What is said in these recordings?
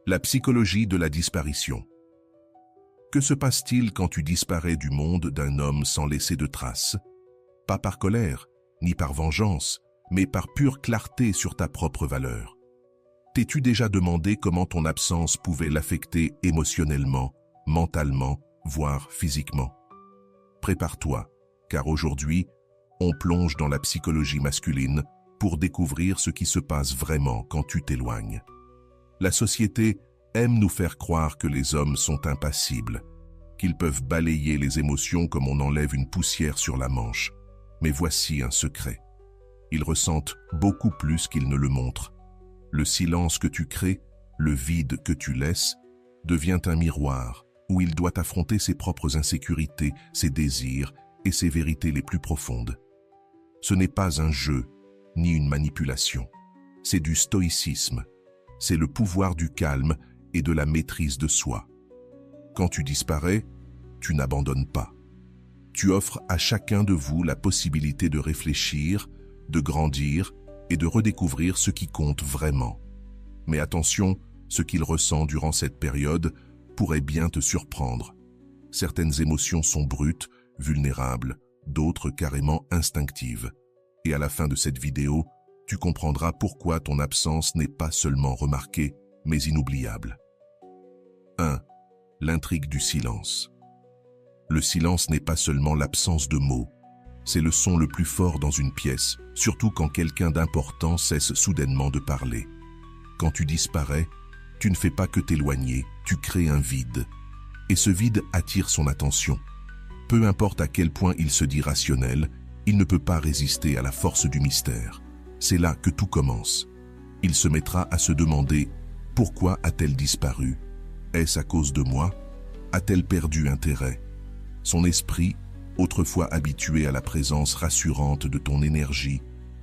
La psychologie de la disparition. Que se passe-t-il quand tu disparais du monde d'un homme sans laisser de traces? Pas par colère, ni par vengeance, mais par pure clarté sur ta propre valeur. T'es-tu déjà demandé comment ton absence pouvait l'affecter émotionnellement, mentalement, voire physiquement? Prépare-toi, car aujourd'hui, on plonge dans la psychologie masculine pour découvrir ce qui se passe vraiment quand tu t'éloignes. La société aime nous faire croire que les hommes sont impassibles, qu'ils peuvent balayer les émotions comme on enlève une poussière sur la manche. Mais voici un secret. Ils ressentent beaucoup plus qu'ils ne le montrent. Le silence que tu crées, le vide que tu laisses, devient un miroir où il doit affronter ses propres insécurités, ses désirs et ses vérités les plus profondes. Ce n'est pas un jeu, ni une manipulation. C'est du stoïcisme. C'est le pouvoir du calme et de la maîtrise de soi. Quand tu disparais, tu n'abandonnes pas. Tu offres à chacun de vous la possibilité de réfléchir, de grandir et de redécouvrir ce qui compte vraiment. Mais attention, ce qu'il ressent durant cette période pourrait bien te surprendre. Certaines émotions sont brutes, vulnérables, d'autres carrément instinctives. Et à la fin de cette vidéo, tu comprendras pourquoi ton absence n'est pas seulement remarquée, mais inoubliable. 1. L'intrigue du silence. Le silence n'est pas seulement l'absence de mots, c'est le son le plus fort dans une pièce, surtout quand quelqu'un d'important cesse soudainement de parler. Quand tu disparais, tu ne fais pas que t'éloigner, tu crées un vide. Et ce vide attire son attention. Peu importe à quel point il se dit rationnel, il ne peut pas résister à la force du mystère. C'est là que tout commence. Il se mettra à se demander « Pourquoi a-t-elle disparu? Est-ce à cause de moi? A-t-elle perdu intérêt ?» Son esprit, autrefois habitué à la présence rassurante de ton énergie,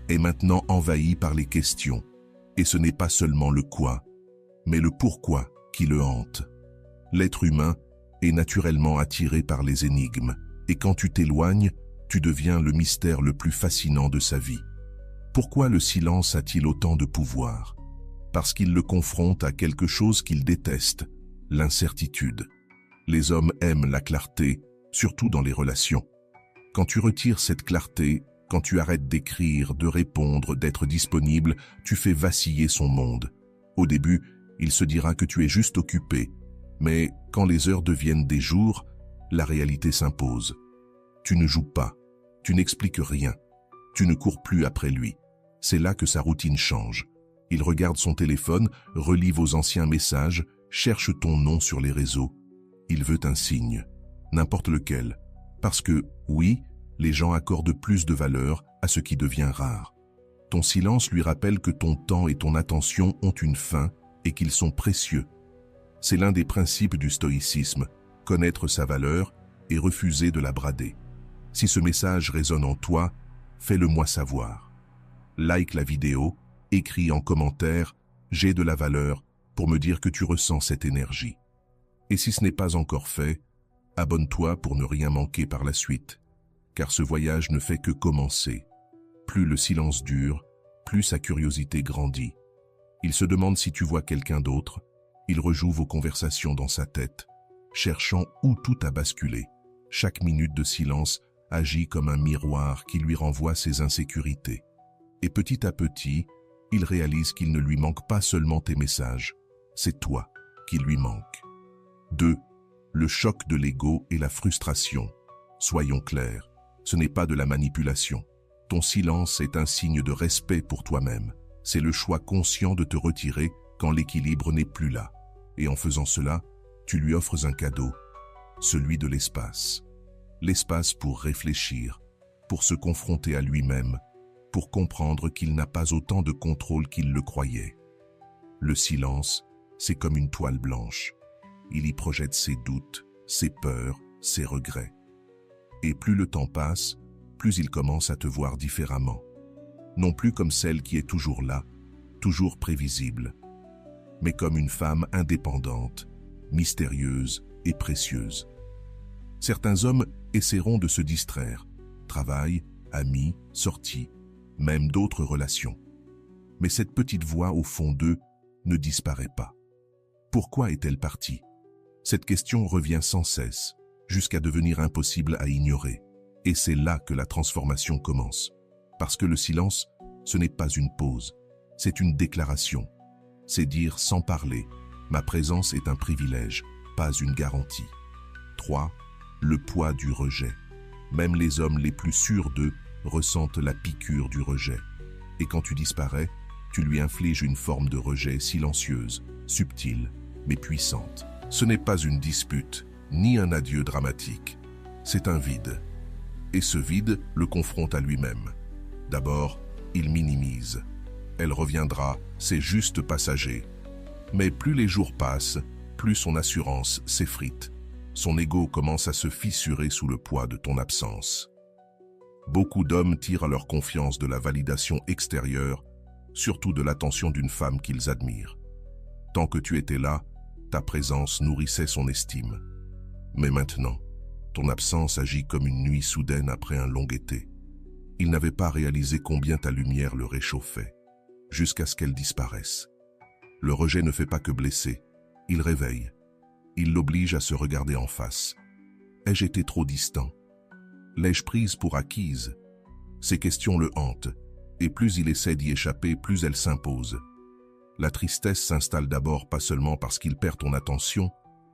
est maintenant envahi par les questions. Et ce n'est pas seulement le quoi, mais le pourquoi qui le hante. L'être humain est naturellement attiré par les énigmes, et quand tu t'éloignes, tu deviens le mystère le plus fascinant de sa vie. Pourquoi le silence a-t-il autant de pouvoir? Parce qu'il le confronte à quelque chose qu'il déteste, l'incertitude. Les hommes aiment la clarté, surtout dans les relations. Quand tu retires cette clarté, quand tu arrêtes d'écrire, de répondre, d'être disponible, tu fais vaciller son monde. Au début, il se dira que tu es juste occupé, mais quand les heures deviennent des jours, la réalité s'impose. Tu ne joues pas, tu n'expliques rien, tu ne cours plus après lui. C'est là que sa routine change. Il regarde son téléphone, relit vos anciens messages, cherche ton nom sur les réseaux. Il veut un signe, n'importe lequel. Parce que, oui, les gens accordent plus de valeur à ce qui devient rare. Ton silence lui rappelle que ton temps et ton attention ont une fin et qu'ils sont précieux. C'est l'un des principes du stoïcisme, connaître sa valeur et refuser de la brader. Si ce message résonne en toi, fais-le-moi savoir. Like la vidéo, écris en commentaire « J'ai de la valeur » pour me dire que tu ressens cette énergie. Et si ce n'est pas encore fait, abonne-toi pour ne rien manquer par la suite, car ce voyage ne fait que commencer. Plus le silence dure, plus sa curiosité grandit. Il se demande si tu vois quelqu'un d'autre, il rejoue vos conversations dans sa tête, cherchant où tout a basculé. Chaque minute de silence agit comme un miroir qui lui renvoie ses insécurités. Et petit à petit, il réalise qu'il ne lui manque pas seulement tes messages, c'est toi qui lui manque. 2. Le choc de l'ego et la frustration. Soyons clairs, ce n'est pas de la manipulation. Ton silence est un signe de respect pour toi-même. C'est le choix conscient de te retirer quand l'équilibre n'est plus là. Et en faisant cela, tu lui offres un cadeau, celui de l'espace. L'espace pour réfléchir, pour se confronter à lui-même, pour comprendre qu'il n'a pas autant de contrôle qu'il le croyait. Le silence, c'est comme une toile blanche. Il y projette ses doutes, ses peurs, ses regrets. Et plus le temps passe, plus il commence à te voir différemment. Non plus comme celle qui est toujours là, toujours prévisible, mais comme une femme indépendante, mystérieuse et précieuse. Certains hommes essaieront de se distraire, travail, amis, sorties, même d'autres relations. Mais cette petite voix au fond d'eux ne disparaît pas. Pourquoi est-elle partie? Cette question revient sans cesse, jusqu'à devenir impossible à ignorer. Et c'est là que la transformation commence. Parce que le silence, ce n'est pas une pause, c'est une déclaration. C'est dire sans parler, ma présence est un privilège, pas une garantie. 3. Le poids du rejet. Même les hommes les plus sûrs d'eux ressentent la piqûre du rejet. Et quand tu disparais, tu lui infliges une forme de rejet silencieuse, subtile, mais puissante. Ce n'est pas une dispute, ni un adieu dramatique. C'est un vide. Et ce vide le confronte à lui-même. D'abord, il minimise. Elle reviendra, c'est juste passager. Mais plus les jours passent, plus son assurance s'effrite. Son ego commence à se fissurer sous le poids de ton absence. Beaucoup d'hommes tirent leur confiance de la validation extérieure, surtout de l'attention d'une femme qu'ils admirent. Tant que tu étais là, ta présence nourrissait son estime. Mais maintenant, ton absence agit comme une nuit soudaine après un long été. Il n'avait pas réalisé combien ta lumière le réchauffait, jusqu'à ce qu'elle disparaisse. Le rejet ne fait pas que blesser, il réveille. Il l'oblige à se regarder en face. Ai-je été trop distant? L'ai-je prise pour acquise? Ces questions le hantent, et plus il essaie d'y échapper, plus elles s'imposent. La tristesse s'installe d'abord pas seulement parce qu'il perd ton attention,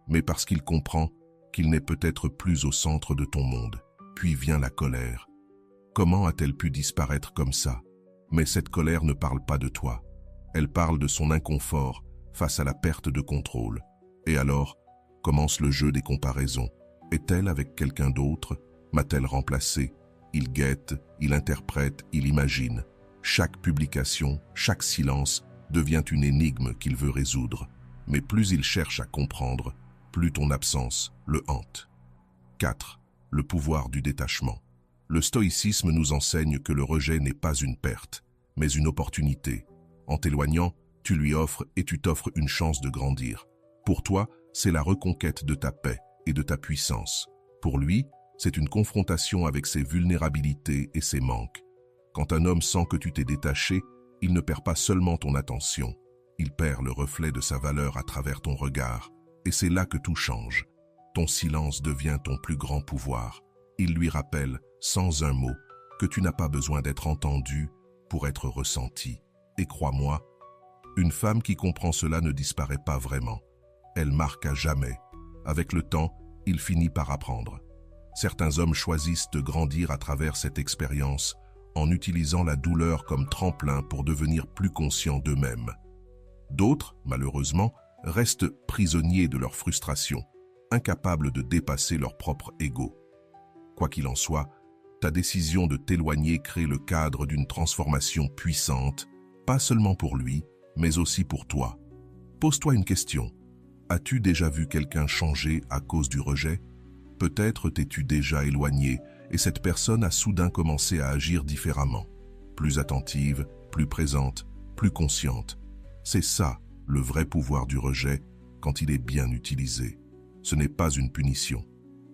mais parce qu'il comprend qu'il n'est peut-être plus au centre de ton monde. Puis vient la colère. Comment a-t-elle pu disparaître comme ça? Mais cette colère ne parle pas de toi. Elle parle de son inconfort face à la perte de contrôle. Et alors, commence le jeu des comparaisons. Est-elle avec quelqu'un d'autre? M'a-t-elle remplacé? Il guette, il interprète, il imagine. Chaque publication, chaque silence devient une énigme qu'il veut résoudre. Mais plus il cherche à comprendre, plus ton absence le hante. 4. Le pouvoir du détachement. Le stoïcisme nous enseigne que le rejet n'est pas une perte, mais une opportunité. En t'éloignant, tu lui offres et tu t'offres une chance de grandir. Pour toi, c'est la reconquête de ta paix et de ta puissance. Pour lui, c'est une confrontation avec ses vulnérabilités et ses manques. Quand un homme sent que tu t'es détaché, il ne perd pas seulement ton attention, il perd le reflet de sa valeur à travers ton regard. Et c'est là que tout change. Ton silence devient ton plus grand pouvoir. Il lui rappelle, sans un mot, que tu n'as pas besoin d'être entendu pour être ressenti. Et crois-moi, une femme qui comprend cela ne disparaît pas vraiment. Elle marque à jamais. Avec le temps, il finit par apprendre. Certains hommes choisissent de grandir à travers cette expérience en utilisant la douleur comme tremplin pour devenir plus conscients d'eux-mêmes. D'autres, malheureusement, restent prisonniers de leur frustration, incapables de dépasser leur propre ego. Quoi qu'il en soit, ta décision de t'éloigner crée le cadre d'une transformation puissante, pas seulement pour lui, mais aussi pour toi. Pose-toi une question. As-tu déjà vu quelqu'un changer à cause du rejet? Peut-être t'es-tu déjà éloigné et cette personne a soudain commencé à agir différemment, plus attentive, plus présente, plus consciente. C'est ça, le vrai pouvoir du rejet, quand il est bien utilisé. Ce n'est pas une punition.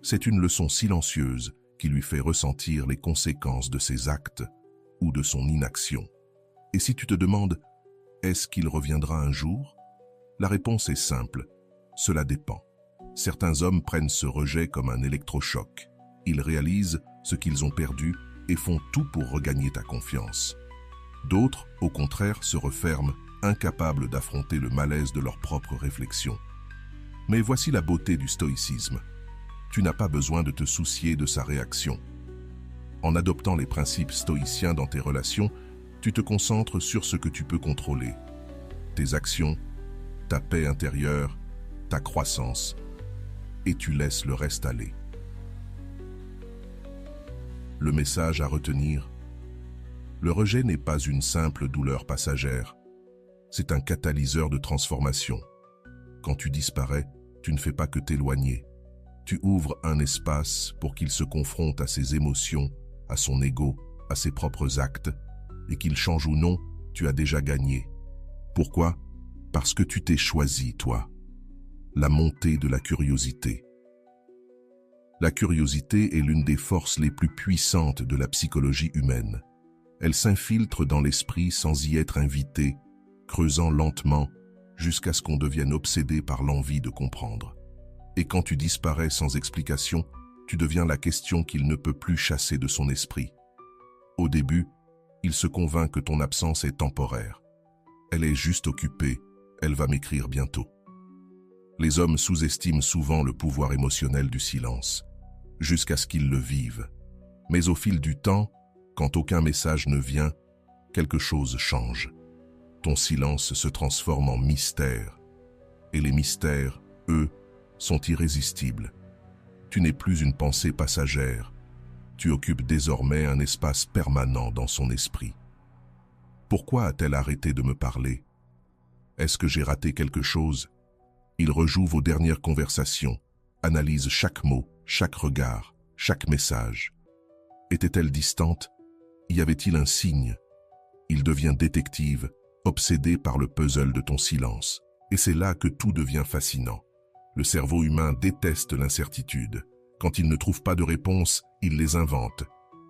C'est une leçon silencieuse qui lui fait ressentir les conséquences de ses actes ou de son inaction. Et si tu te demandes, est-ce qu'il reviendra un jour? La réponse est simple, cela dépend. Certains hommes prennent ce rejet comme un électrochoc. Ils réalisent ce qu'ils ont perdu et font tout pour regagner ta confiance. D'autres, au contraire, se referment, incapables d'affronter le malaise de leurs propres réflexions. Mais voici la beauté du stoïcisme. Tu n'as pas besoin de te soucier de sa réaction. En adoptant les principes stoïciens dans tes relations, tu te concentres sur ce que tu peux contrôler. Tes actions, ta paix intérieure, ta croissance, et tu laisses le reste aller. Le message à retenir: le rejet n'est pas une simple douleur passagère, c'est un catalyseur de transformation. Quand tu disparais, tu ne fais pas que t'éloigner. Tu ouvres un espace pour qu'il se confronte à ses émotions, à son ego, à ses propres actes, et qu'il change ou non, tu as déjà gagné. Pourquoi? Parce que tu t'es choisi, toi. La montée de la curiosité. La curiosité est l'une des forces les plus puissantes de la psychologie humaine. Elle s'infiltre dans l'esprit sans y être invitée, creusant lentement jusqu'à ce qu'on devienne obsédé par l'envie de comprendre. Et quand tu disparais sans explication, tu deviens la question qu'il ne peut plus chasser de son esprit. Au début, il se convainc que ton absence est temporaire. Elle est juste occupée, elle va m'écrire bientôt. Les hommes sous-estiment souvent le pouvoir émotionnel du silence, jusqu'à ce qu'ils le vivent. Mais au fil du temps, quand aucun message ne vient, quelque chose change. Ton silence se transforme en mystère. Et les mystères, eux, sont irrésistibles. Tu n'es plus une pensée passagère. Tu occupes désormais un espace permanent dans son esprit. Pourquoi a-t-elle arrêté de me parler? Est-ce que j'ai raté quelque chose? Il rejoue vos dernières conversations, analyse chaque mot, chaque regard, chaque message. Était-elle distante? Y avait-il un signe? Il devient détective, obsédé par le puzzle de ton silence. Et c'est là que tout devient fascinant. Le cerveau humain déteste l'incertitude. Quand il ne trouve pas de réponse, il les invente.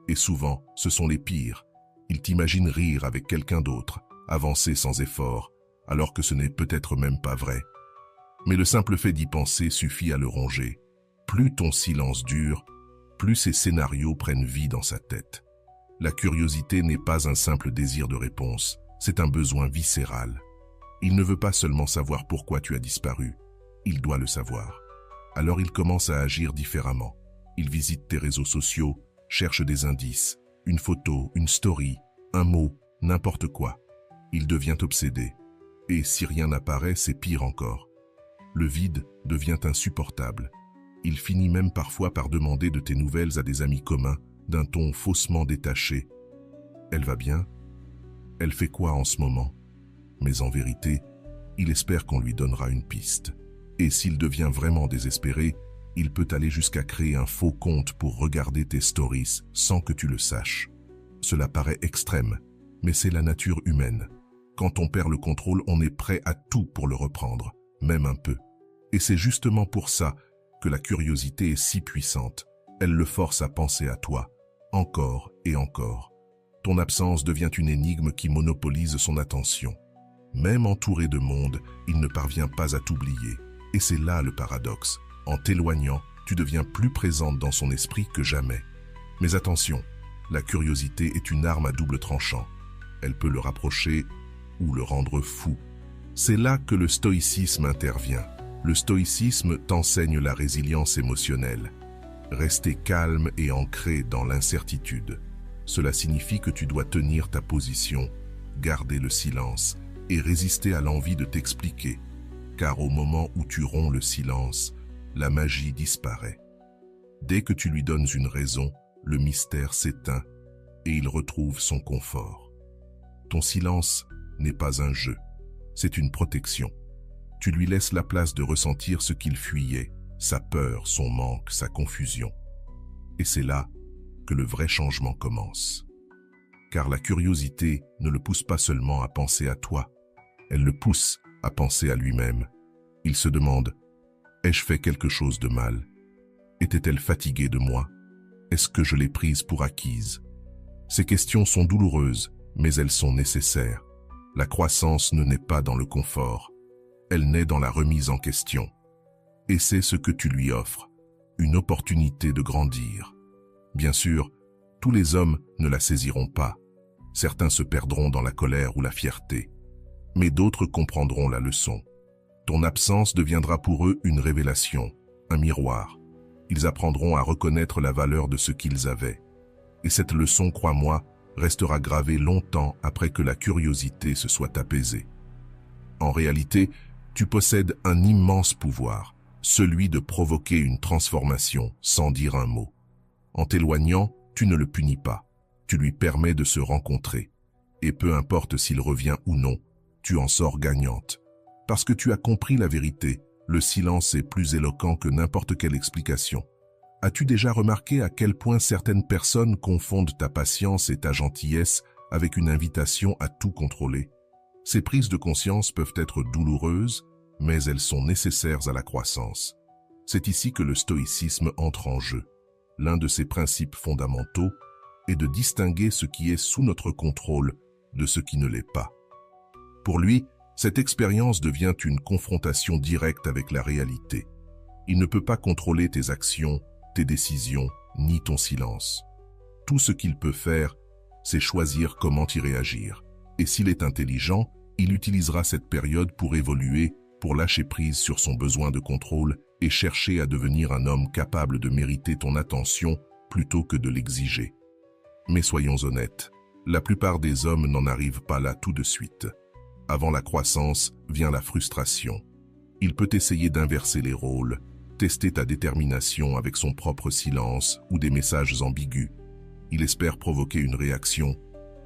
Et souvent, ce sont les pires. Il t'imagine rire avec quelqu'un d'autre, avancer sans effort, alors que ce n'est peut-être même pas vrai. Mais le simple fait d'y penser suffit à le ronger. Plus ton silence dure, plus ces scénarios prennent vie dans sa tête. La curiosité n'est pas un simple désir de réponse, c'est un besoin viscéral. Il ne veut pas seulement savoir pourquoi tu as disparu, il doit le savoir. Alors il commence à agir différemment. Il visite tes réseaux sociaux, cherche des indices, une photo, une story, un mot, n'importe quoi. Il devient obsédé. Et si rien n'apparaît, c'est pire encore. Le vide devient insupportable. Il finit même parfois par demander de tes nouvelles à des amis communs, d'un ton faussement détaché. Elle va bien? Elle fait quoi en ce moment? Mais en vérité, il espère qu'on lui donnera une piste. Et s'il devient vraiment désespéré, il peut aller jusqu'à créer un faux compte pour regarder tes stories sans que tu le saches. Cela paraît extrême, mais c'est la nature humaine. Quand on perd le contrôle, on est prêt à tout pour le reprendre, même un peu. Et c'est justement pour ça que la curiosité est si puissante. Elle le force à penser à toi, encore et encore. Ton absence devient une énigme qui monopolise son attention. Même entouré de monde, il ne parvient pas à t'oublier. Et c'est là le paradoxe. En t'éloignant, tu deviens plus présente dans son esprit que jamais. Mais attention, la curiosité est une arme à double tranchant. Elle peut le rapprocher ou le rendre fou. C'est là que le stoïcisme intervient. Le stoïcisme t'enseigne la résilience émotionnelle. Rester calme et ancré dans l'incertitude. Cela signifie que tu dois tenir ta position, garder le silence et résister à l'envie de t'expliquer. Car au moment où tu romps le silence, la magie disparaît. Dès que tu lui donnes une raison, le mystère s'éteint et il retrouve son confort. Ton silence n'est pas un jeu, c'est une protection. Tu lui laisses la place de ressentir ce qu'il fuyait, sa peur, son manque, sa confusion. Et c'est là que le vrai changement commence. Car la curiosité ne le pousse pas seulement à penser à toi, elle le pousse à penser à lui-même. Il se demande, ai-je fait quelque chose de mal? Était-elle fatiguée de moi? Est-ce que je l'ai prise pour acquise? Ces questions sont douloureuses, mais elles sont nécessaires. La croissance ne naît pas dans le confort, elle naît dans la remise en question. Et c'est ce que tu lui offres, une opportunité de grandir. Bien sûr, tous les hommes ne la saisiront pas. Certains se perdront dans la colère ou la fierté. Mais d'autres comprendront la leçon. Ton absence deviendra pour eux une révélation, un miroir. Ils apprendront à reconnaître la valeur de ce qu'ils avaient. Et cette leçon, crois-moi, restera gravée longtemps après que la curiosité se soit apaisée. En réalité, tu possèdes un immense pouvoir, celui de provoquer une transformation sans dire un mot. En t'éloignant, tu ne le punis pas, tu lui permets de se rencontrer. Et peu importe s'il revient ou non, tu en sors gagnante. Parce que tu as compris la vérité, le silence est plus éloquent que n'importe quelle explication. As-tu déjà remarqué à quel point certaines personnes confondent ta patience et ta gentillesse avec une invitation à tout contrôler? Ces prises de conscience peuvent être douloureuses, mais elles sont nécessaires à la croissance. C'est ici que le stoïcisme entre en jeu. L'un de ses principes fondamentaux est de distinguer ce qui est sous notre contrôle de ce qui ne l'est pas. Pour lui, Cette expérience devient une confrontation directe avec la réalité. Il ne peut pas contrôler tes actions, tes décisions, ni ton silence. Tout ce qu'il peut faire, c'est choisir comment y réagir. Et s'il est intelligent, il utilisera cette période pour évoluer, pour lâcher prise sur son besoin de contrôle et chercher à devenir un homme capable de mériter ton attention plutôt que de l'exiger. Mais soyons honnêtes, la plupart des hommes n'en arrivent pas là tout de suite. Avant la croissance vient la frustration. Il peut essayer d'inverser les rôles, tester ta détermination avec son propre silence ou des messages ambigus. Il espère provoquer une réaction,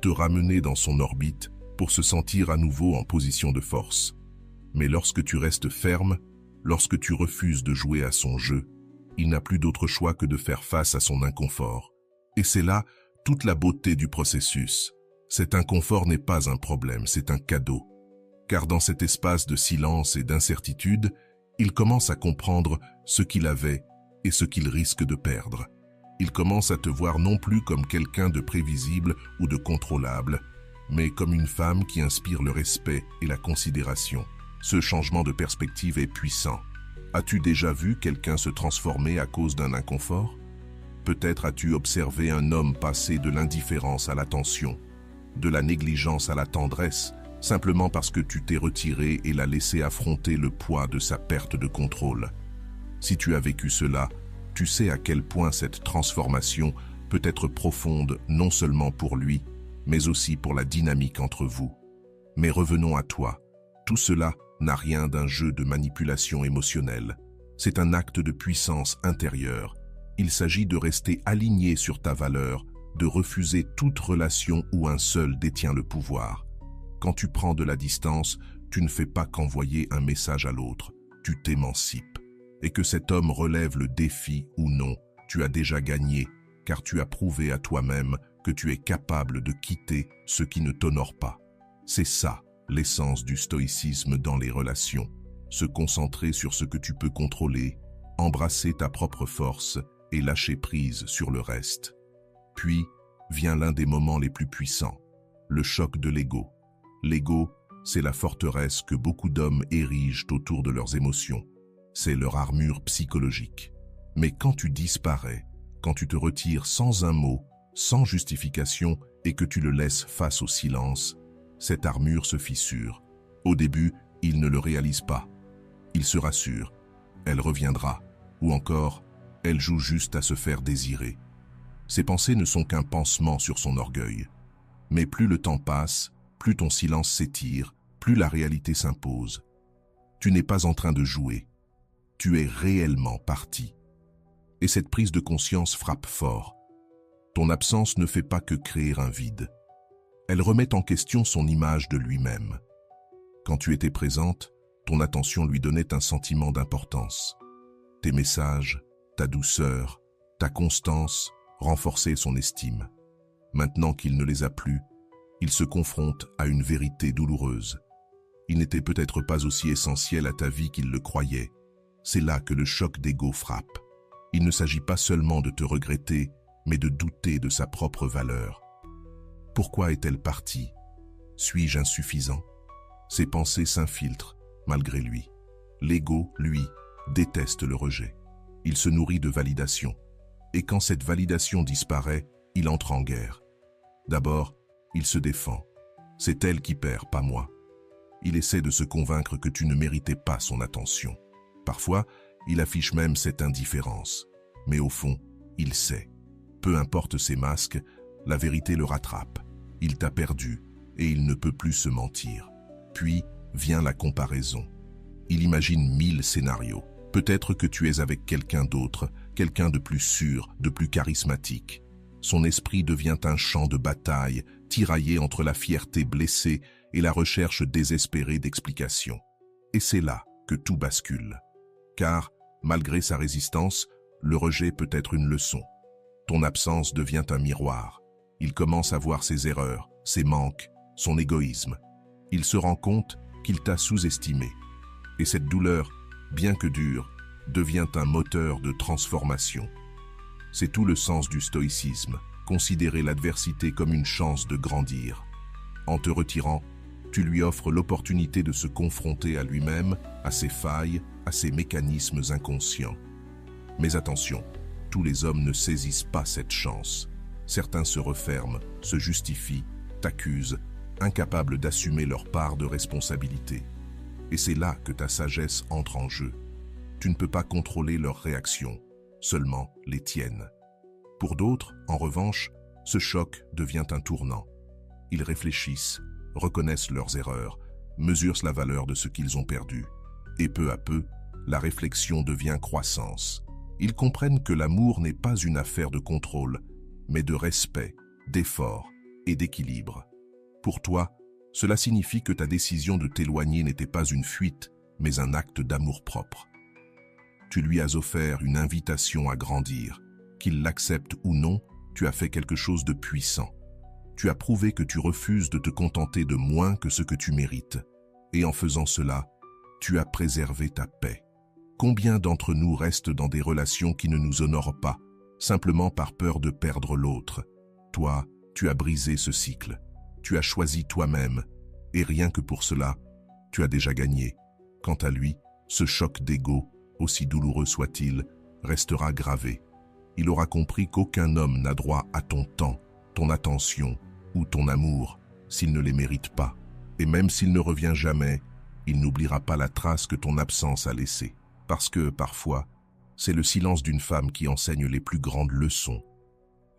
te ramener dans son orbite pour se sentir à nouveau en position de force. Mais lorsque tu restes ferme, lorsque tu refuses de jouer à son jeu, il n'a plus d'autre choix que de faire face à son inconfort. Et c'est là toute la beauté du processus. Cet inconfort n'est pas un problème, c'est un cadeau. Car dans cet espace de silence et d'incertitude, il commence à comprendre ce qu'il avait et ce qu'il risque de perdre. Il commence à te voir non plus comme quelqu'un de prévisible ou de contrôlable, mais comme une femme qui inspire le respect et la considération. Ce changement de perspective est puissant. As-tu déjà vu quelqu'un se transformer à cause d'un inconfort? Peut-être as-tu observé un homme passer de l'indifférence à l'attention, de la négligence à la tendresse, simplement parce que tu t'es retiré et l'as laissé affronter le poids de sa perte de contrôle. Si tu as vécu cela, tu sais à quel point cette transformation peut être profonde non seulement pour lui, mais aussi pour la dynamique entre vous. Mais revenons à toi. Tout cela n'a rien d'un jeu de manipulation émotionnelle. C'est un acte de puissance intérieure. Il s'agit de rester aligné sur ta valeur, de refuser toute relation où un seul détient le pouvoir. Quand tu prends de la distance, tu ne fais pas qu'envoyer un message à l'autre, tu t'émancipes. Et que cet homme relève le défi ou non, tu as déjà gagné, car tu as prouvé à toi-même que tu es capable de quitter ce qui ne t'honore pas. C'est ça, l'essence du stoïcisme dans les relations. Se concentrer sur ce que tu peux contrôler, embrasser ta propre force et lâcher prise sur le reste. Puis vient l'un des moments les plus puissants, le choc de l'ego. L'ego, c'est la forteresse que beaucoup d'hommes érigent autour de leurs émotions. C'est leur armure psychologique. Mais quand tu disparais, quand tu te retires sans un mot, sans justification et que tu le laisses face au silence, cette armure se fissure. Au début, il ne le réalise pas. Il se rassure. Elle reviendra. Ou encore, elle joue juste à se faire désirer. Ses pensées ne sont qu'un pansement sur son orgueil. Mais plus le temps passe, plus ton silence s'étire, plus la réalité s'impose. Tu n'es pas en train de jouer. Tu es réellement parti. Et cette prise de conscience frappe fort. Ton absence ne fait pas que créer un vide. Elle remet en question son image de lui-même. Quand tu étais présente, ton attention lui donnait un sentiment d'importance. Tes messages, ta douceur, ta constance renforçaient son estime. Maintenant qu'il ne les a plus, il se confronte à une vérité douloureuse. Il n'était peut-être pas aussi essentiel à ta vie qu'il le croyait. C'est là que le choc d'ego frappe. Il ne s'agit pas seulement de te regretter, mais de douter de sa propre valeur. Pourquoi est-elle partie? Suis-je insuffisant? Ses pensées s'infiltrent, malgré lui. L'ego, lui, déteste le rejet. Il se nourrit de validation. Et quand cette validation disparaît, il entre en guerre. D'abord, il se défend. C'est elle qui perd, pas moi. Il essaie de se convaincre que tu ne méritais pas son attention. Parfois, il affiche même cette indifférence. Mais au fond, il sait. Peu importe ses masques, la vérité le rattrape. Il t'a perdu et il ne peut plus se mentir. Puis vient la comparaison. Il imagine 1000 scénarios. Peut-être que tu es avec quelqu'un d'autre, quelqu'un de plus sûr, de plus charismatique. Son esprit devient un champ de bataille, tiraillé entre la fierté blessée et la recherche désespérée d'explications. Et c'est là que tout bascule. Car, malgré sa résistance, le rejet peut être une leçon. Ton absence devient un miroir. Il commence à voir ses erreurs, ses manques, son égoïsme. Il se rend compte qu'il t'a sous-estimé. Et cette douleur, bien que dure, devient un moteur de transformation. C'est tout le sens du stoïcisme, considérer l'adversité comme une chance de grandir. En te retirant, Tu lui offres l'opportunité de se confronter à lui-même, à ses failles, à ses mécanismes inconscients. Mais attention, tous les hommes ne saisissent pas cette chance. Certains se referment, se justifient, t'accusent, incapables d'assumer leur part de responsabilité. Et c'est là que ta sagesse entre en jeu. Tu ne peux pas contrôler leurs réactions, seulement les tiennes. Pour d'autres, en revanche, ce choc devient un tournant. Ils réfléchissent, reconnaissent leurs erreurs, mesurent la valeur de ce qu'ils ont perdu. Et peu à peu, la réflexion devient croissance. Ils comprennent que l'amour n'est pas une affaire de contrôle, mais de respect, d'effort et d'équilibre. Pour toi, cela signifie que ta décision de t'éloigner n'était pas une fuite, mais un acte d'amour-propre. Tu lui as offert une invitation à grandir. Qu'il l'accepte ou non, tu as fait quelque chose de puissant. Tu as prouvé que tu refuses de te contenter de moins que ce que tu mérites. Et en faisant cela, tu as préservé ta paix. Combien d'entre nous restent dans des relations qui ne nous honorent pas, simplement par peur de perdre l'autre? Toi, tu as brisé ce cycle. Tu as choisi toi-même, et rien que pour cela, tu as déjà gagné. Quant à lui, ce choc d'ego, aussi douloureux soit-il, restera gravé. Il aura compris qu'aucun homme n'a droit à ton temps, ton attention ou ton amour s'il ne les mérite pas. Et même s'il ne revient jamais, il n'oubliera pas la trace que ton absence a laissée. Parce que, parfois, c'est le silence d'une femme qui enseigne les plus grandes leçons.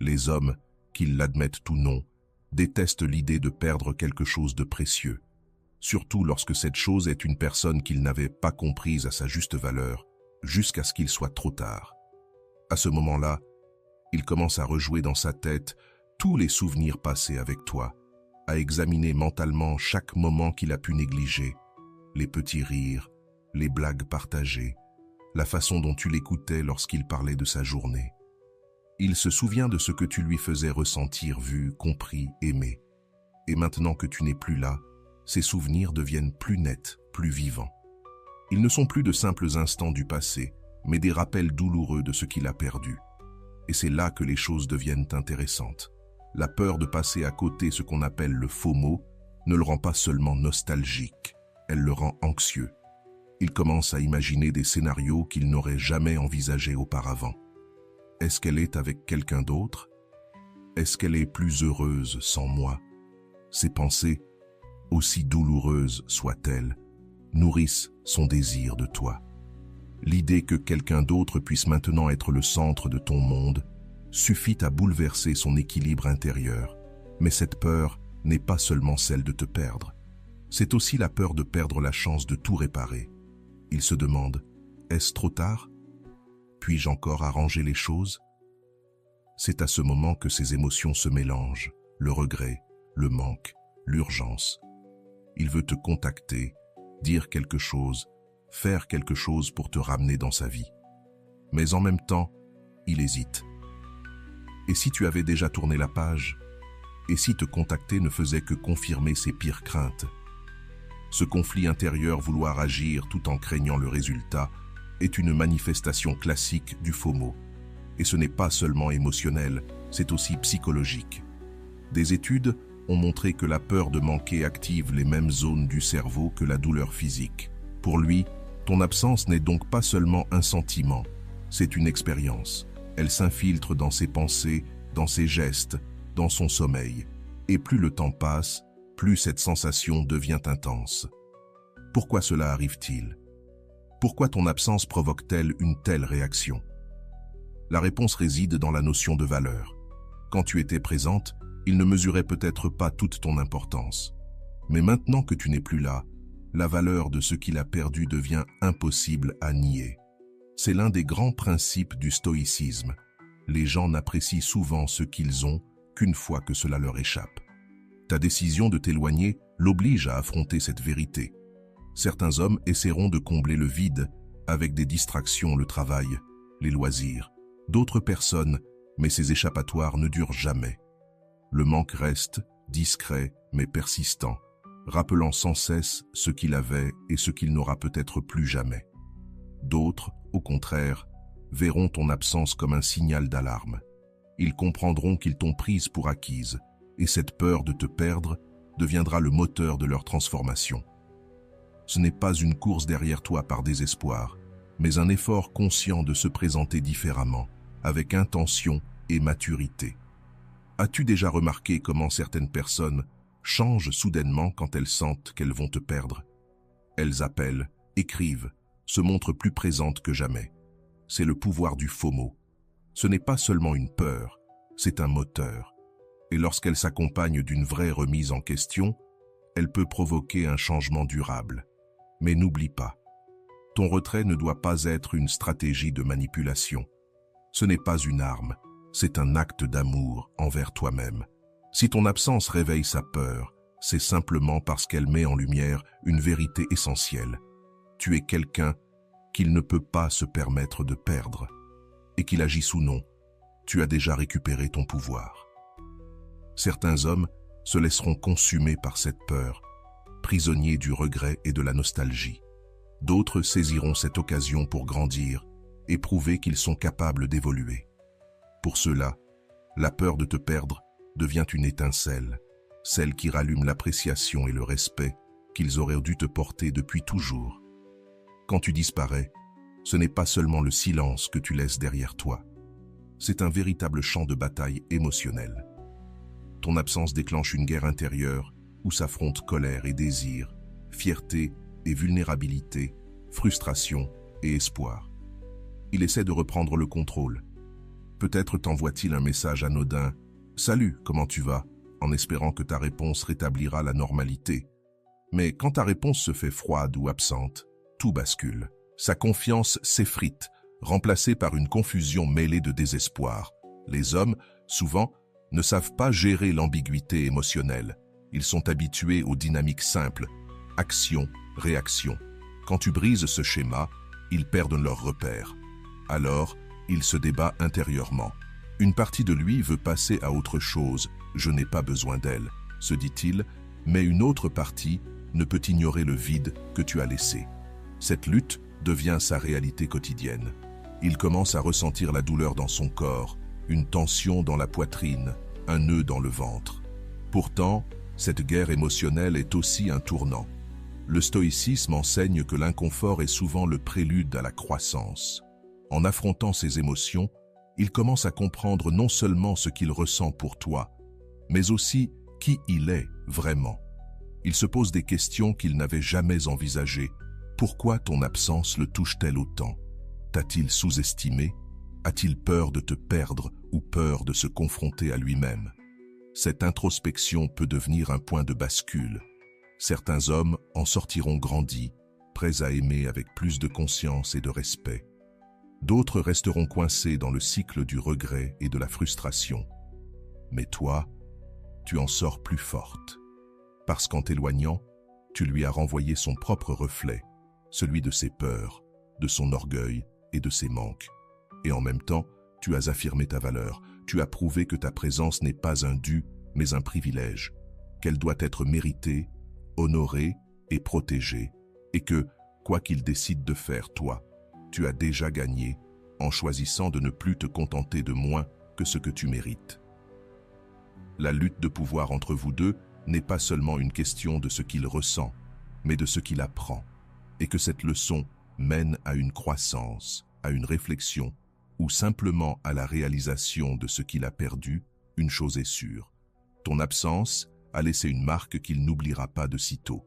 Les hommes, qu'ils l'admettent ou non, détestent l'idée de perdre quelque chose de précieux, surtout lorsque cette chose est une personne qu'ils n'avaient pas comprise à sa juste valeur, jusqu'à ce qu'il soit trop tard. À ce moment-là, il commence à rejouer dans sa tête tous les souvenirs passés avec toi, à examiner mentalement chaque moment qu'il a pu négliger, les petits rires, les blagues partagées, la façon dont tu l'écoutais lorsqu'il parlait de sa journée. Il se souvient de ce que tu lui faisais ressentir, vu, compris, aimé. Et maintenant que tu n'es plus là, ces souvenirs deviennent plus nets, plus vivants. Ils ne sont plus de simples instants du passé, mais des rappels douloureux de ce qu'il a perdu. Et c'est là que les choses deviennent intéressantes. La peur de passer à côté ce qu'on appelle le FOMO ne le rend pas seulement nostalgique, elle le rend anxieux. Il commence à imaginer des scénarios qu'il n'aurait jamais envisagés auparavant. Est-ce qu'elle est avec quelqu'un d'autre? Est-ce qu'elle est plus heureuse sans moi? Ces pensées, aussi douloureuses soient-elles, nourrissent son désir de toi. L'idée que quelqu'un d'autre puisse maintenant être le centre de ton monde suffit à bouleverser son équilibre intérieur. Mais cette peur n'est pas seulement celle de te perdre. C'est aussi la peur de perdre la chance de tout réparer. Il se demande, est-ce trop tard? Puis-je encore arranger les choses? C'est à ce moment que ses émotions se mélangent, le regret, le manque, l'urgence. Il veut te contacter, dire quelque chose, faire quelque chose pour te ramener dans sa vie. Mais en même temps, il hésite. Et si tu avais déjà tourné la page? Et si te contacter ne faisait que confirmer ses pires craintes? Ce conflit intérieur, vouloir agir tout en craignant le résultat, est une manifestation classique du FOMO. Et ce n'est pas seulement émotionnel, c'est aussi psychologique. Des études ont montré que la peur de manquer active les mêmes zones du cerveau que la douleur physique. Pour lui, ton absence n'est donc pas seulement un sentiment, c'est une expérience. Elle s'infiltre dans ses pensées, dans ses gestes, dans son sommeil. Et plus le temps passe, plus cette sensation devient intense. Pourquoi cela arrive-t-il? Pourquoi ton absence provoque-t-elle une telle réaction? La réponse réside dans la notion de valeur. Quand tu étais présente, il ne mesurait peut-être pas toute ton importance. Mais maintenant que tu n'es plus là, la valeur de ce qu'il a perdu devient impossible à nier. C'est l'un des grands principes du stoïcisme. Les gens n'apprécient souvent ce qu'ils ont qu'une fois que cela leur échappe. Ta décision de t'éloigner l'oblige à affronter cette vérité. Certains hommes essaieront de combler le vide avec des distractions, le travail, les loisirs. D'autres personnes, mais ces échappatoires ne durent jamais. Le manque reste, discret mais persistant, rappelant sans cesse ce qu'il avait et ce qu'il n'aura peut-être plus jamais. D'autres, au contraire, verront ton absence comme un signal d'alarme. Ils comprendront qu'ils t'ont prise pour acquise, et cette peur de te perdre deviendra le moteur de leur transformation. Ce n'est pas une course derrière toi par désespoir, mais un effort conscient de se présenter différemment, avec intention et maturité. As-tu déjà remarqué comment certaines personnes changent soudainement quand elles sentent qu'elles vont te perdre? Elles appellent, écrivent, se montrent plus présentes que jamais. C'est le pouvoir du FOMO. Ce n'est pas seulement une peur, c'est un moteur. Et lorsqu'elle s'accompagne d'une vraie remise en question, elle peut provoquer un changement durable. Mais n'oublie pas, ton retrait ne doit pas être une stratégie de manipulation. Ce n'est pas une arme, c'est un acte d'amour envers toi-même. Si ton absence réveille sa peur, c'est simplement parce qu'elle met en lumière une vérité essentielle. Tu es quelqu'un qu'il ne peut pas se permettre de perdre. Et qu'il agisse ou non, tu as déjà récupéré ton pouvoir. Certains hommes se laisseront consumer par cette peur, prisonniers du regret et de la nostalgie. D'autres saisiront cette occasion pour grandir et prouver qu'ils sont capables d'évoluer. Pour ceux-là, la peur de te perdre devient une étincelle, celle qui rallume l'appréciation et le respect qu'ils auraient dû te porter depuis toujours. Quand tu disparais, ce n'est pas seulement le silence que tu laisses derrière toi. C'est un véritable champ de bataille émotionnel. Ton absence déclenche une guerre intérieure où s'affrontent colère et désir, fierté et vulnérabilité, frustration et espoir. Il essaie de reprendre le contrôle. Peut-être t'envoie-t-il un message anodin « Salut, comment tu vas ?» en espérant que ta réponse rétablira la normalité. Mais quand ta réponse se fait froide ou absente, tout bascule. Sa confiance s'effrite, remplacée par une confusion mêlée de désespoir. Les hommes, souvent, ne savent pas gérer l'ambiguïté émotionnelle. Ils sont habitués aux dynamiques simples, action, réaction. Quand tu brises ce schéma, ils perdent leur repère. Alors, il se débat intérieurement. Une partie de lui veut passer à autre chose. « Je n'ai pas besoin d'elle », se dit-il, mais une autre partie ne peut ignorer le vide que tu as laissé. Cette lutte devient sa réalité quotidienne. Il commence à ressentir la douleur dans son corps, une tension dans la poitrine, un nœud dans le ventre. Pourtant, cette guerre émotionnelle est aussi un tournant. Le stoïcisme enseigne que l'inconfort est souvent le prélude à la croissance. En affrontant ses émotions, il commence à comprendre non seulement ce qu'il ressent pour toi, mais aussi qui il est vraiment. Il se pose des questions qu'il n'avait jamais envisagées. Pourquoi ton absence le touche-t-elle autant? T'a-t-il sous-estimé? A-t-il peur de te perdre ou peur de se confronter à lui-même? Cette introspection peut devenir un point de bascule. Certains hommes en sortiront grandis, prêts à aimer avec plus de conscience et de respect. D'autres resteront coincés dans le cycle du regret et de la frustration. Mais toi, tu en sors plus forte. Parce qu'en t'éloignant, tu lui as renvoyé son propre reflet, celui de ses peurs, de son orgueil et de ses manques. Et en même temps, tu as affirmé ta valeur. Tu as prouvé que ta présence n'est pas un dû, mais un privilège, qu'elle doit être méritée, honorée et protégée, et que, quoi qu'il décide de faire, toi, tu as déjà gagné en choisissant de ne plus te contenter de moins que ce que tu mérites. La lutte de pouvoir entre vous deux n'est pas seulement une question de ce qu'il ressent, mais de ce qu'il apprend, et que cette leçon mène à une croissance, à une réflexion, ou simplement à la réalisation de ce qu'il a perdu. Une chose est sûre, ton absence a laissé une marque qu'il n'oubliera pas de sitôt.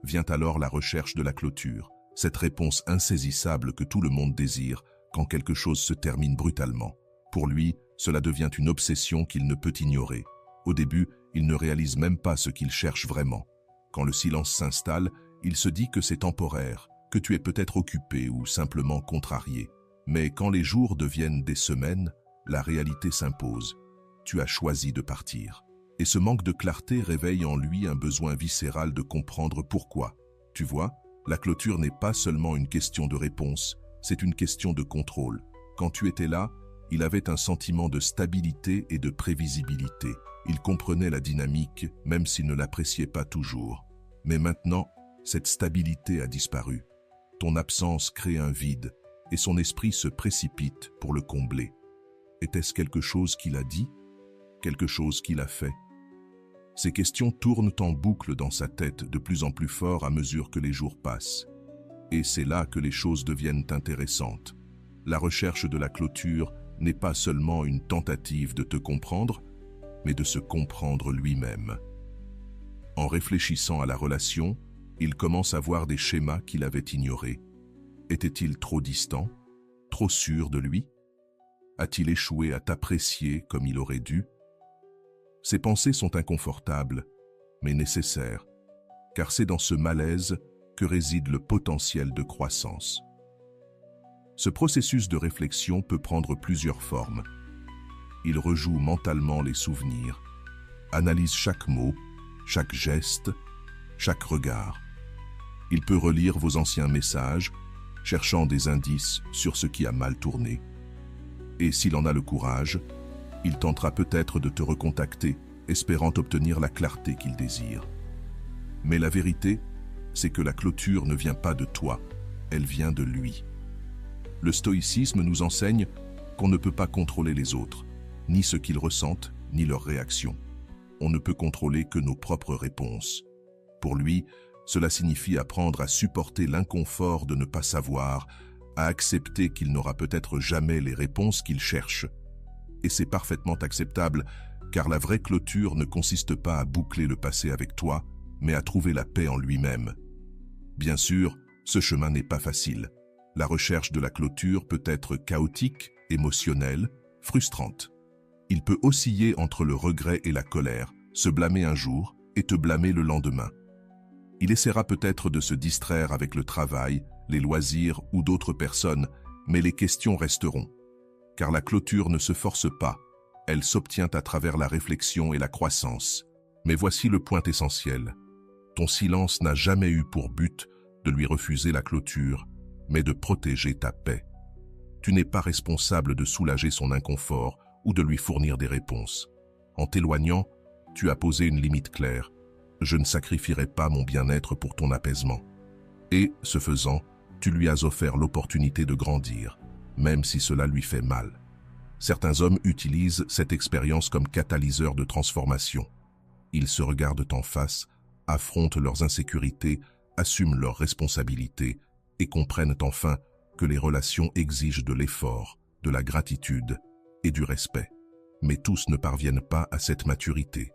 Vient alors la recherche de la clôture, cette réponse insaisissable que tout le monde désire quand quelque chose se termine brutalement. Pour lui, cela devient une obsession qu'il ne peut ignorer. Au début, il ne réalise même pas ce qu'il cherche vraiment. Quand le silence s'installe, il se dit que c'est temporaire, que tu es peut-être occupé ou simplement contrarié. Mais quand les jours deviennent des semaines, la réalité s'impose. Tu as choisi de partir. Et ce manque de clarté réveille en lui un besoin viscéral de comprendre pourquoi. Tu vois, la clôture n'est pas seulement une question de réponse, c'est une question de contrôle. Quand tu étais là, il avait un sentiment de stabilité et de prévisibilité. Il comprenait la dynamique, même s'il ne l'appréciait pas toujours. Mais maintenant, cette stabilité a disparu. Ton absence crée un vide, et son esprit se précipite pour le combler. Était-ce quelque chose qu'il a dit? Quelque chose qu'il a fait? Ces questions tournent en boucle dans sa tête de plus en plus fort à mesure que les jours passent. Et c'est là que les choses deviennent intéressantes. La recherche de la clôture n'est pas seulement une tentative de te comprendre, mais de se comprendre lui-même. En réfléchissant à la relation, il commence à voir des schémas qu'il avait ignorés. Était-il trop distant? Trop sûr de lui? A-t-il échoué à t'apprécier comme il aurait dû? Ces pensées sont inconfortables, mais nécessaires, car c'est dans ce malaise que réside le potentiel de croissance. Ce processus de réflexion peut prendre plusieurs formes. Il rejoue mentalement les souvenirs, analyse chaque mot, chaque geste, chaque regard. Il peut relire vos anciens messages, cherchant des indices sur ce qui a mal tourné. Et s'il en a le courage, il tentera peut-être de te recontacter, espérant obtenir la clarté qu'il désire. Mais la vérité, c'est que la clôture ne vient pas de toi, elle vient de lui. Le stoïcisme nous enseigne qu'on ne peut pas contrôler les autres, ni ce qu'ils ressentent, ni leurs réactions. On ne peut contrôler que nos propres réponses. Pour lui, cela signifie apprendre à supporter l'inconfort de ne pas savoir, à accepter qu'il n'aura peut-être jamais les réponses qu'il cherche. Et c'est parfaitement acceptable, car la vraie clôture ne consiste pas à boucler le passé avec toi, mais à trouver la paix en lui-même. Bien sûr, ce chemin n'est pas facile. La recherche de la clôture peut être chaotique, émotionnelle, frustrante. Il peut osciller entre le regret et la colère, se blâmer un jour et te blâmer le lendemain. Il essaiera peut-être de se distraire avec le travail, les loisirs ou d'autres personnes, mais les questions resteront. Car la clôture ne se force pas, elle s'obtient à travers la réflexion et la croissance. Mais voici le point essentiel. Ton silence n'a jamais eu pour but de lui refuser la clôture, mais de protéger ta paix. Tu n'es pas responsable de soulager son inconfort ou de lui fournir des réponses. En t'éloignant, tu as posé une limite claire. Je ne sacrifierai pas mon bien-être pour ton apaisement. Et, ce faisant, tu lui as offert l'opportunité de grandir, même si cela lui fait mal. Certains hommes utilisent cette expérience comme catalyseur de transformation. Ils se regardent en face, affrontent leurs insécurités, assument leurs responsabilités et comprennent enfin que les relations exigent de l'effort, de la gratitude et du respect. Mais tous ne parviennent pas à cette maturité.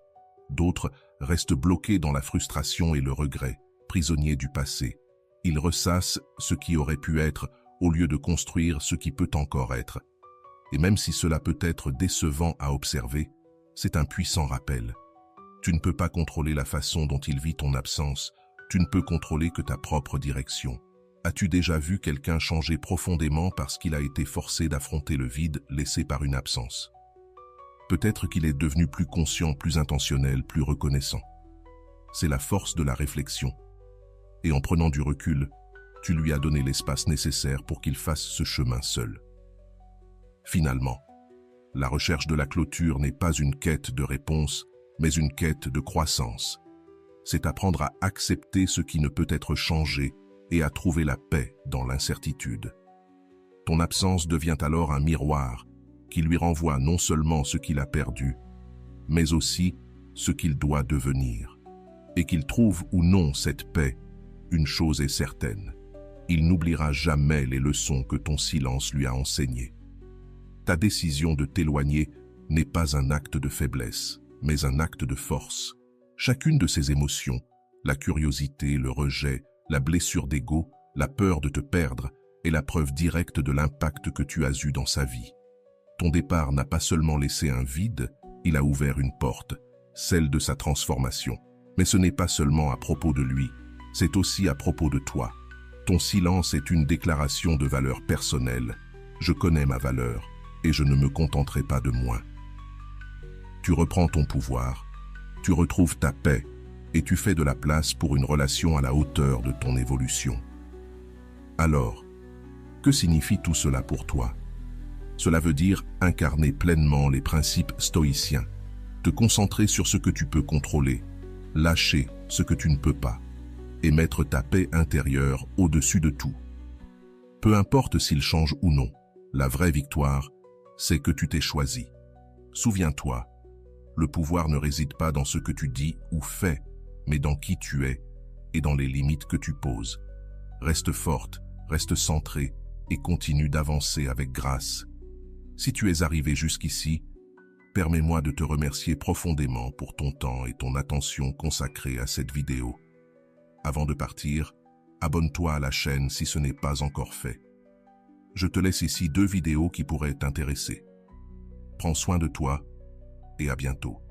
D'autres restent bloqués dans la frustration et le regret, prisonniers du passé. Ils ressassent ce qui aurait pu être au lieu de construire ce qui peut encore être. Et même si cela peut être décevant à observer, c'est un puissant rappel. Tu ne peux pas contrôler la façon dont il vit ton absence, tu ne peux contrôler que ta propre direction. As-tu déjà vu quelqu'un changer profondément parce qu'il a été forcé d'affronter le vide laissé par une absence? Peut-être qu'il est devenu plus conscient, plus intentionnel, plus reconnaissant. C'est la force de la réflexion. Et en prenant du recul, tu lui as donné l'espace nécessaire pour qu'il fasse ce chemin seul. Finalement, la recherche de la clôture n'est pas une quête de réponse, mais une quête de croissance. C'est apprendre à accepter ce qui ne peut être changé et à trouver la paix dans l'incertitude. Ton absence devient alors un miroir qui lui renvoie non seulement ce qu'il a perdu, mais aussi ce qu'il doit devenir. Et qu'il trouve ou non cette paix, une chose est certaine, il n'oubliera jamais les leçons que ton silence lui a enseignées. Ta décision de t'éloigner n'est pas un acte de faiblesse, mais un acte de force. Chacune de ces émotions, la curiosité, le rejet, la blessure d'ego, la peur de te perdre, est la preuve directe de l'impact que tu as eu dans sa vie. Ton départ n'a pas seulement laissé un vide, il a ouvert une porte, celle de sa transformation. Mais ce n'est pas seulement à propos de lui, c'est aussi à propos de toi. Ton silence est une déclaration de valeur personnelle. Je connais ma valeur et je ne me contenterai pas de moins. Tu reprends ton pouvoir, tu retrouves ta paix et tu fais de la place pour une relation à la hauteur de ton évolution. Alors, que signifie tout cela pour toi? Cela veut dire incarner pleinement les principes stoïciens, te concentrer sur ce que tu peux contrôler, lâcher ce que tu ne peux pas, et mettre ta paix intérieure au-dessus de tout. Peu importe s'il change ou non, la vraie victoire, c'est que tu t'es choisi. Souviens-toi, Le pouvoir ne réside pas dans ce que tu dis ou fais, mais dans qui tu es et dans les limites que tu poses. Reste forte, reste centrée et continue d'avancer avec grâce. Si tu es arrivé jusqu'ici, permets-moi de te remercier profondément pour ton temps et ton attention consacrée à cette vidéo. Avant de partir, abonne-toi à la chaîne si ce n'est pas encore fait. Je te laisse ici 2 vidéos qui pourraient t'intéresser. Prends soin de toi et à bientôt.